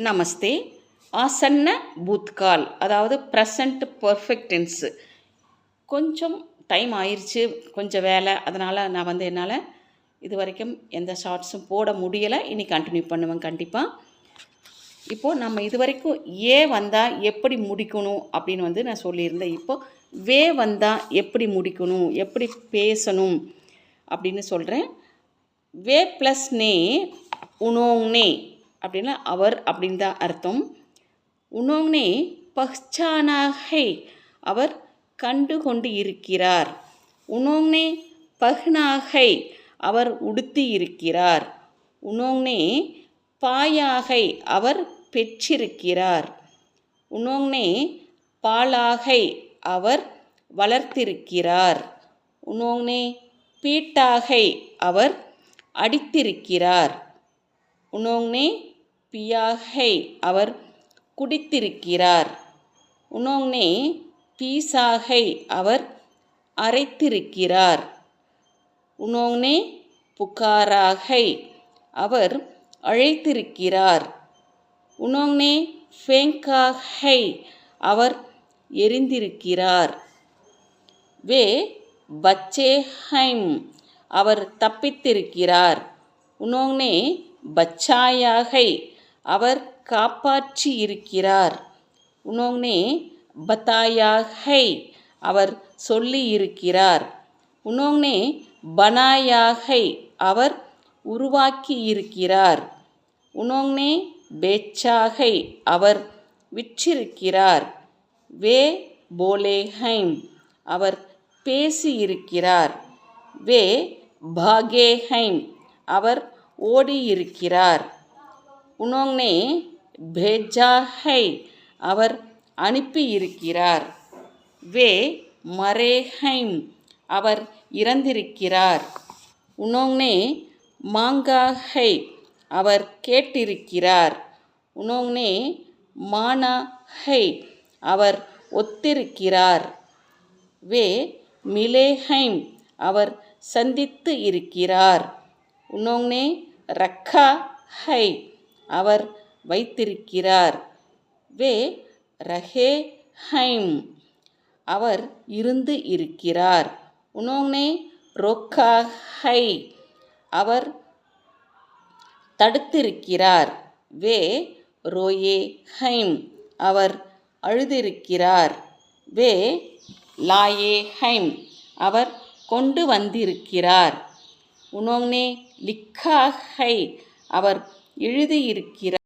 நமஸ்தே. ஆசன்ன பூத்கால், அதாவது present perfect tens. கொஞ்சம் time ஆயிடுச்சு, கொஞ்சம் வேலை, அதனால் நான் என்னால் இது வரைக்கும் எந்த ஷார்ட்ஸும் போட முடியலை. இனி கண்டினியூ பண்ணுவேன் கண்டிப்பாக. இப்போது நம்ம இது வரைக்கும் ஏ வந்தால் எப்படி முடிக்கணும் அப்படின்னு நான் சொல்லியிருந்தேன். இப்போது வே வந்தால் எப்படி முடிக்கணும், எப்படி பேசணும் அப்படின்னு சொல்கிறேன். வே ப்ளஸ் நே உனோங்னே அப்படின்னா அவர் அப்படின்னு தான் அர்த்தம். உனோங்னே பஹ்சானா ஹை, அவர் கண்டு கொண்டு இருக்கிறார். உனோங்னே பஹ்னா ஹை, அவர் உடுத்தி இருக்கிறார். உனோங்னே பாயாகை, அவர் பெற்றிருக்கிறார். உனோங்னே பாலாகை, அவர் வளர்த்திருக்கிறார். உனோங்னே பீட்டாகை, அவர் அடித்திருக்கிறார். உனோங்னே பியாகை, அவர் குடித்திருக்கிறார். உனோங்னே பீசாகை, அவர் அரைத்திருக்கிறார். உனோங்னே புகாராகை, அவர் அழைத்திருக்கிறார். உனோங்னே ஃபேங்காகை, அவர் எரிந்திருக்கிறார். வே பச்சே ஹைம், அவர் தப்பித்திருக்கிறார். உனோங்னே பச்சாயாகை, அவர் காப்பாற்றி இருக்கிறார். உனோங்னே பத்தாயாகை, அவர் சொல்லி இருக்கிறார். உனோங்னே பனாயாகை, அவர் உருவாக்கி இருக்கிறார். உனோங்னே பேச்சாகை, அவர் விற்றிருக்கிறார். வே போலேஹைம், அவர் பேசியிருக்கிறார். வே பாகேஹைம், அவர் ஓடியிருக்கிறார். உனோங்னே பேஜாஹை, அவர் அனுப்பியிருக்கிறார். வே மரேஹைம், அவர் இறந்திருக்கிறார். உனோங்னே மாங்காஹை, அவர் கேட்டிருக்கிறார். உனோங்னே மானாஹை, அவர் ஒத்திருக்கிறார். வே மிலேஹைம், அவர் சந்தித்து இருக்கிறார். உனோங்னே ரக்கா ஹை, அவர் வைத்திருக்கிறார். வே ரஹே ஹைம், அவர் இருந்து இருக்கிறார். உனோங்னே ரொக்கா ஹை, அவர் தடுத்திருக்கிறார். வே ரோயே ஹைம், அவர் அழுதிருக்கிறார். வே லாயே ஹைம், அவர் கொண்டு வந்திருக்கிறார். உனோங்னே லிக்கா ஹை, அவர் எழுதியிருக்கிறார்.